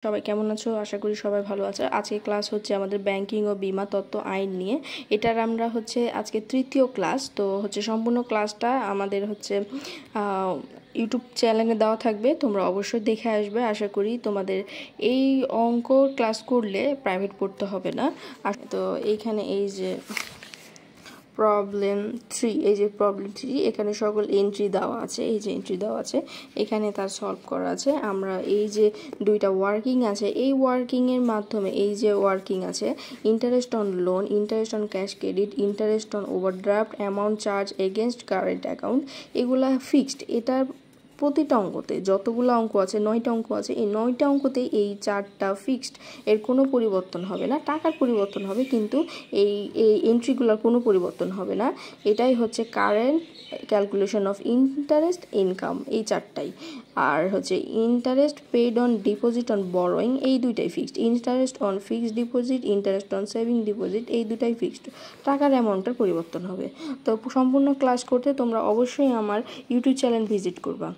সবাই কেমন আছো? আশা করি সবাই ভালো আছে। আজকে ক্লাস হচ্ছে আমাদের ব্যাংকিং ও বীমা তত্ত্ব আইন নিয়ে। এটার আমরা হচ্ছে আজকে তৃতীয় ক্লাস। তো হচ্ছে সম্পূর্ণ ক্লাসটা আমাদের হচ্ছে ইউটিউব চ্যানেলে দেওয়া থাকবে, তোমরা অবশ্যই দেখে আসবে। আশা করি তোমাদের এই অঙ্ক ক্লাস করলে প্রাইভেট পড়তে হবে না। তো এইখানে এই যে প্রবলেম 3, এই যে প্রবলেম 3 এখানে সকল এন্ট্রি দেওয়া আছে, এই যে এন্ট্রি দেওয়া আছে এখানে তার সলভ করা আছে। আমরা এই যে দুইটা ওয়ার্কিং আছে, এই ওয়ার্কিংয়ের মাধ্যমে এই যে ওয়ার্কিং আছে interest on loan, interest on cash credit, interest on overdraft, amount charge against current account, এগুলা ফিক্সড। এটার প্রতিটা অঙ্কতে যতগুলো অঙ্ক আছে 9টা অঙ্ক আছে, এই 9টা অঙ্কতে এই 4টা ফিক্সড, এর কোনো পরিবর্তন হবে না। টাকার পরিবর্তন হবে কিন্তু এই এই এন্ট্রিগুলোর কোনো পরিবর্তন হবে না। এটাই হচ্ছে current calculation of interest income, এই 4টাই। আর হচ্ছে interest paid on deposit on borrowing, এই দুইটাই fixed. Interest on fixed deposit, interest on saving deposit, এই দুটাই ফিক্সড। টাকার অ্যামাউন্টের পরিবর্তন হবে। তো সম্পূর্ণ ক্লাস করতে তোমরা অবশ্যই আমার ইউটিউব চ্যানেল ভিজিট করবা।